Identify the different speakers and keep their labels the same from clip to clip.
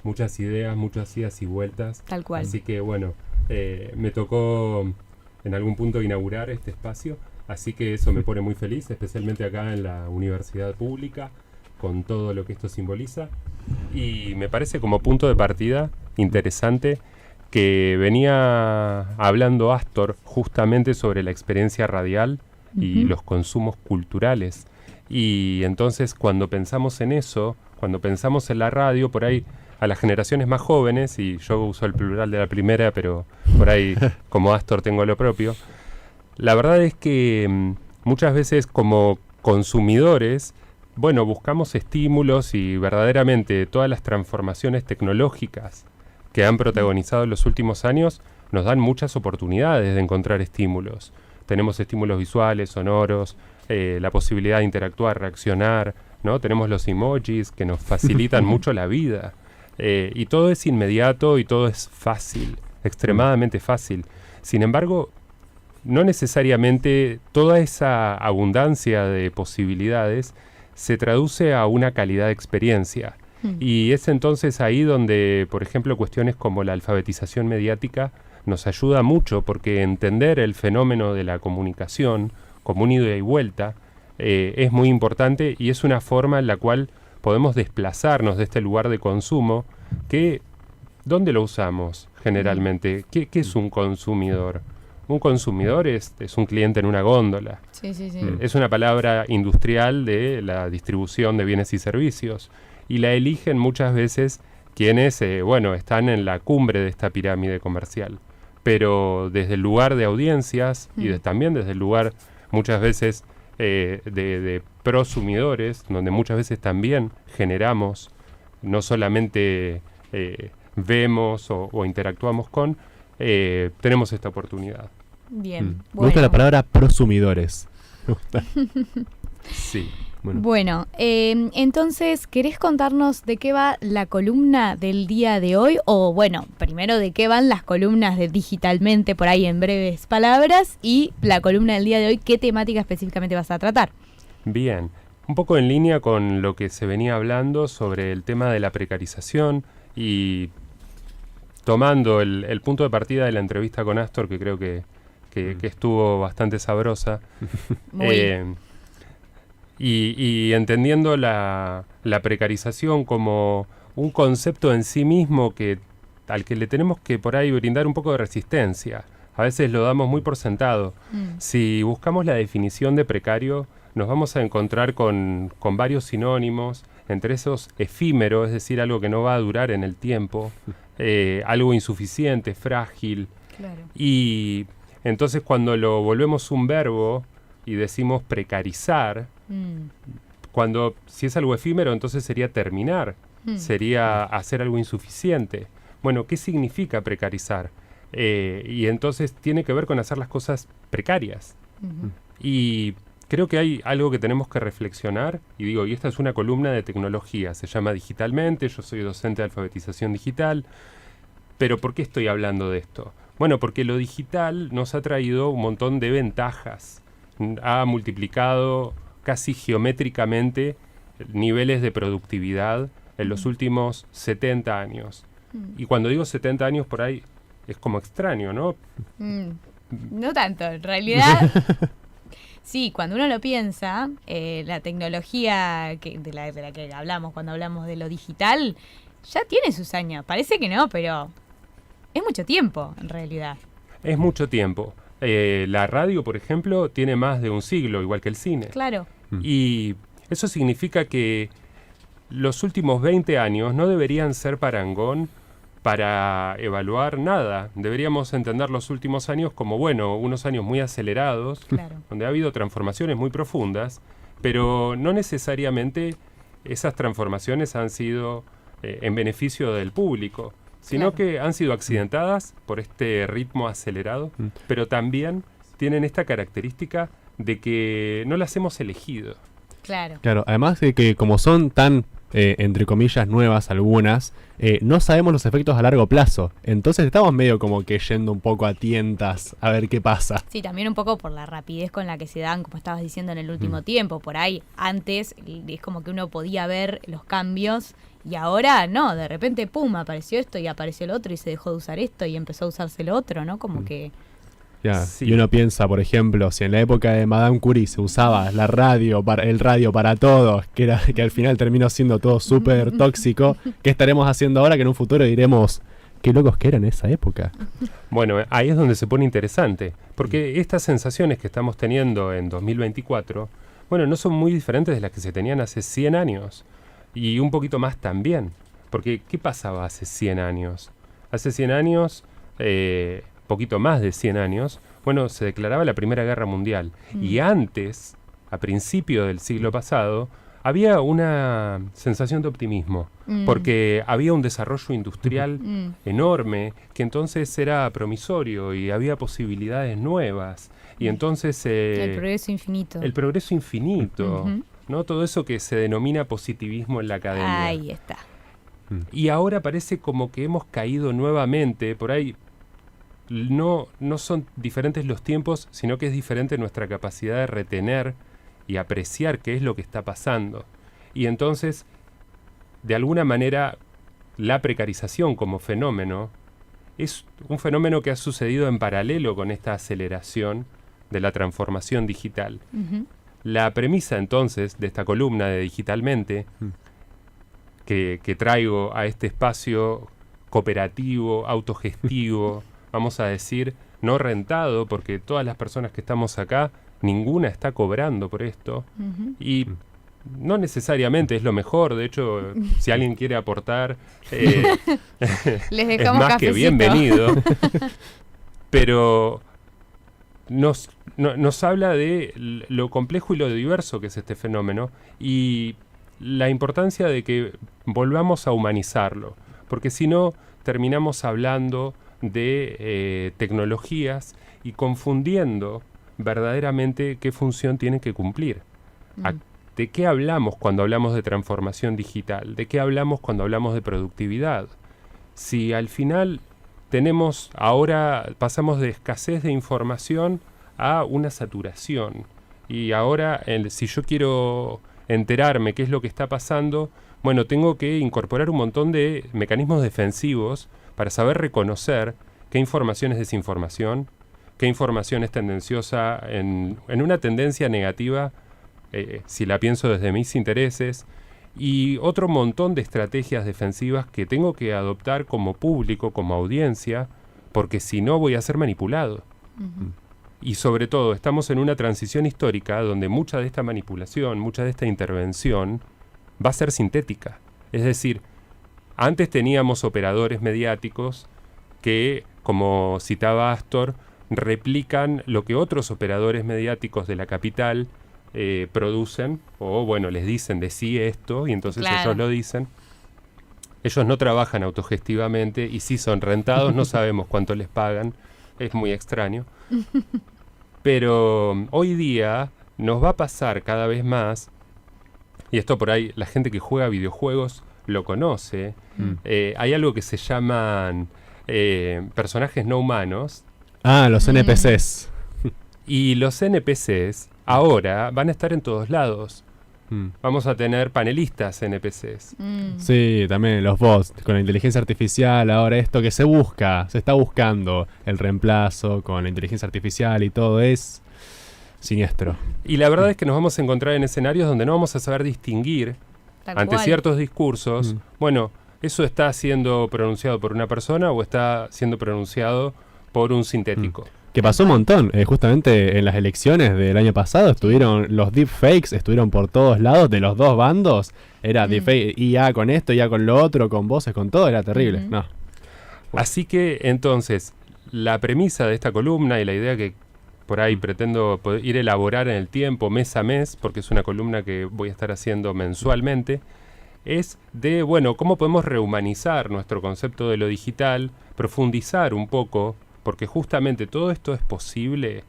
Speaker 1: muchas ideas, muchas idas y vueltas.
Speaker 2: Tal cual.
Speaker 1: Así que bueno, me tocó en algún punto inaugurar este espacio, así que eso me pone muy feliz, especialmente acá en la universidad pública, con todo lo que esto simboliza. Y me parece como punto de partida interesante que venía hablando Astor justamente sobre la experiencia radial y los consumos culturales. Y entonces cuando pensamos en eso, cuando pensamos en la radio, por ahí a las generaciones más jóvenes, y yo uso el plural de la primera, pero por ahí como Astor tengo lo propio, la verdad es que muchas veces como consumidores, bueno, buscamos estímulos y verdaderamente todas las transformaciones tecnológicas que han protagonizado en los últimos años nos dan muchas oportunidades de encontrar estímulos. Tenemos estímulos visuales, sonoros, la posibilidad de interactuar, reaccionar, ¿no? Tenemos los emojis que nos facilitan mucho la vida. Y todo es inmediato y todo es fácil, extremadamente fácil. Sin embargo, no necesariamente toda esa abundancia de posibilidades se traduce a una calidad de experiencia. Y es entonces ahí donde, por ejemplo, cuestiones como la alfabetización mediática nos ayuda mucho, porque entender el fenómeno de la comunicación como un ida y vuelta es muy importante y es una forma en la cual podemos desplazarnos de este lugar de consumo que, ¿dónde lo usamos generalmente? ¿Qué es un consumidor? Un consumidor es un cliente en una góndola.
Speaker 2: Sí.
Speaker 1: Es una palabra industrial de la distribución de bienes y servicios. Y la eligen muchas veces quienes, están en la cumbre de esta pirámide comercial. Pero desde el lugar de audiencias y también desde el lugar muchas veces de prosumidores, donde muchas veces también generamos, no solamente vemos o interactuamos con, tenemos esta oportunidad.
Speaker 2: Bien.
Speaker 3: Me gusta la palabra prosumidores. Me gusta.
Speaker 1: Sí.
Speaker 2: Bueno, entonces, ¿querés contarnos de qué va la columna del día de hoy? O bueno, primero de qué van las columnas de Digitalmente, por ahí en breves palabras, y la columna del día de hoy, ¿qué temática específicamente vas a tratar?
Speaker 1: Bien, un poco en línea con lo que se venía hablando sobre el tema de la precarización y tomando el punto de partida de la entrevista con Astor, que creo que estuvo bastante sabrosa. Y entendiendo la precarización como un concepto en sí mismo al que le tenemos que por ahí brindar un poco de resistencia. A veces lo damos muy por sentado. Si buscamos la definición de precario, nos vamos a encontrar con varios sinónimos, entre esos efímero, es decir, algo que no va a durar en el tiempo, algo insuficiente, frágil.
Speaker 2: Claro.
Speaker 1: Y entonces cuando lo volvemos un verbo y decimos precarizar, si es algo efímero, entonces sería terminar, sería hacer algo insuficiente. Bueno, ¿qué significa precarizar? Y entonces tiene que ver con hacer las cosas precarias. Y creo que hay algo que tenemos que reflexionar, y esta es una columna de tecnología, se llama Digitalmente, yo soy docente de alfabetización digital, pero ¿por qué estoy hablando de esto? Bueno, porque lo digital nos ha traído un montón de ventajas, ha multiplicado casi geométricamente niveles de productividad en los últimos 70 años. Y cuando digo 70 años por ahí es como extraño, ¿no?
Speaker 2: No tanto, en realidad. Sí, cuando uno lo piensa, la tecnología de la que hablamos cuando hablamos de lo digital ya tiene sus años. Parece que no, pero es mucho tiempo en realidad.
Speaker 1: Es mucho tiempo. La radio, por ejemplo, tiene más de un siglo, igual que el cine.
Speaker 2: Claro.
Speaker 1: Y eso significa que los últimos 20 años no deberían ser parangón para evaluar nada. Deberíamos entender los últimos años como, unos años muy acelerados,
Speaker 2: claro,
Speaker 1: donde ha habido transformaciones muy profundas, pero no necesariamente esas transformaciones han sido en beneficio del público, sino que han sido accidentadas por este ritmo acelerado, pero también tienen esta característica de que no las hemos elegido.
Speaker 3: Claro, además de que como son tan, entre comillas, nuevas algunas, no sabemos los efectos a largo plazo. Entonces estamos medio como que yendo un poco a tientas a ver qué pasa.
Speaker 2: Sí, también un poco por la rapidez con la que se dan, como estabas diciendo, en el último tiempo. Por ahí, antes, es como que uno podía ver los cambios Y ahora no, de repente, pum, apareció esto y apareció el otro y se dejó de usar esto y empezó a usarse el otro, ¿no? Como que...
Speaker 3: Ya,
Speaker 1: Sí.
Speaker 3: Y uno piensa, por ejemplo, si en la época de Madame Curie se usaba el radio para todos, que al final terminó siendo todo súper tóxico, ¿qué estaremos haciendo ahora que en un futuro diremos qué locos que eran en esa época?
Speaker 1: Bueno, ahí es donde se pone interesante, porque estas sensaciones que estamos teniendo en 2024, bueno, no son muy diferentes de las que se tenían hace 100 años, y un poquito más también, porque ¿qué pasaba hace 100 años? Hace 100 años, poquito más de 100 años, bueno, se declaraba la Primera Guerra Mundial, y antes, a principio del siglo pasado, había una sensación de optimismo, porque había un desarrollo industrial enorme, que entonces era promisorio y había posibilidades nuevas, y entonces...
Speaker 2: el progreso infinito.
Speaker 1: El progreso infinito, ¿no? Todo eso que se denomina positivismo en la academia.
Speaker 2: Ahí está.
Speaker 1: Y ahora parece como que hemos caído nuevamente, por ahí no son diferentes los tiempos, sino que es diferente nuestra capacidad de retener y apreciar qué es lo que está pasando. Y entonces, de alguna manera, la precarización como fenómeno es un fenómeno que ha sucedido en paralelo con esta aceleración de la transformación digital. La premisa entonces de esta columna de Digitalmente, que traigo a este espacio cooperativo, autogestivo, vamos a decir, no rentado, porque todas las personas que estamos acá, ninguna está cobrando por esto, y no necesariamente es lo mejor. De hecho, si alguien quiere aportar,
Speaker 2: Les
Speaker 1: es
Speaker 2: dejamos
Speaker 1: más que
Speaker 2: cafecito.
Speaker 1: bienvenido. Pero nos habla de lo complejo y lo diverso que es este fenómeno, y la importancia de que volvamos a humanizarlo, porque si no terminamos hablando de tecnologías y confundiendo verdaderamente qué función tienen que cumplir. ¿De qué hablamos cuando hablamos de transformación digital? ¿De qué hablamos cuando hablamos de productividad? Si al final ahora pasamos de escasez de información a una saturación, y ahora si yo quiero enterarme qué es lo que está pasando, bueno, tengo que incorporar un montón de mecanismos defensivos para saber reconocer qué información es desinformación, qué información es tendenciosa en una tendencia negativa, si la pienso desde mis intereses, y otro montón de estrategias defensivas que tengo que adoptar como público, como audiencia, porque si no voy a ser manipulado. Y sobre todo, estamos en una transición histórica donde mucha de esta manipulación, mucha de esta intervención va a ser sintética. Es decir, antes teníamos operadores mediáticos que, como citaba Astor, replican lo que otros operadores mediáticos de la capital producen, o bueno, les dicen decí esto, y entonces ellos lo dicen. Ellos no trabajan autogestivamente y sí son rentados, no sabemos cuánto les pagan, es muy extraño. Pero hoy día nos va a pasar cada vez más, y esto por ahí la gente que juega videojuegos lo conoce, hay algo que se llaman personajes no humanos.
Speaker 3: Los NPCs.
Speaker 1: Y los NPCs ahora van a estar en todos lados. Vamos a tener panelistas NPCs.
Speaker 3: Sí, también los bots, con la inteligencia artificial, ahora esto que se está buscando el reemplazo con la inteligencia artificial y todo es siniestro.
Speaker 1: Y la verdad es que nos vamos a encontrar en escenarios donde no vamos a saber distinguir
Speaker 2: Tal
Speaker 1: ante
Speaker 2: cual.
Speaker 1: ciertos discursos, bueno, ¿eso está siendo pronunciado por una persona o está siendo pronunciado por un sintético?
Speaker 3: Que pasó un montón, justamente en las elecciones del año pasado estuvieron los deepfakes, estuvieron por todos lados de los dos bandos, era deepfake, IA con esto, IA con lo otro, con voces, con todo, era terrible. No.
Speaker 1: Así que entonces, la premisa de esta columna y la idea que por ahí pretendo ir a elaborar en el tiempo, mes a mes, porque es una columna que voy a estar haciendo mensualmente, es de, bueno, cómo podemos rehumanizar nuestro concepto de lo digital, profundizar un poco, porque justamente todo esto es posible.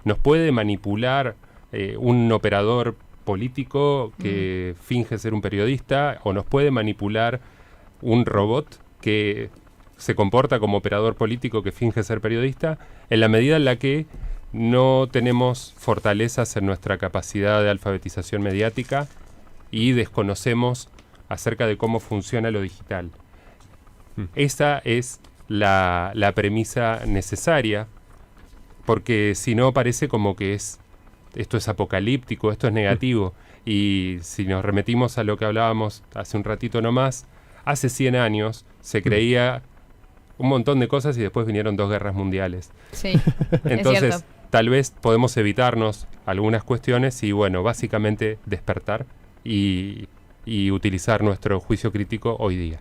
Speaker 1: Nos puede manipular un operador político que finge ser un periodista, o nos puede manipular un robot que se comporta como operador político que finge ser periodista, en la medida en la que no tenemos fortalezas en nuestra capacidad de alfabetización mediática y desconocemos acerca de cómo funciona lo digital. Esa es la premisa necesaria, porque si no parece como que esto es apocalíptico, esto es negativo. Y si nos remitimos a lo que hablábamos hace un ratito nomás, hace 100 años se creía un montón de cosas y después vinieron 2 guerras mundiales.
Speaker 2: Sí,
Speaker 1: Entonces,
Speaker 2: es cierto.
Speaker 1: tal vez podemos evitarnos algunas cuestiones y, bueno, básicamente despertar y utilizar nuestro juicio crítico hoy día.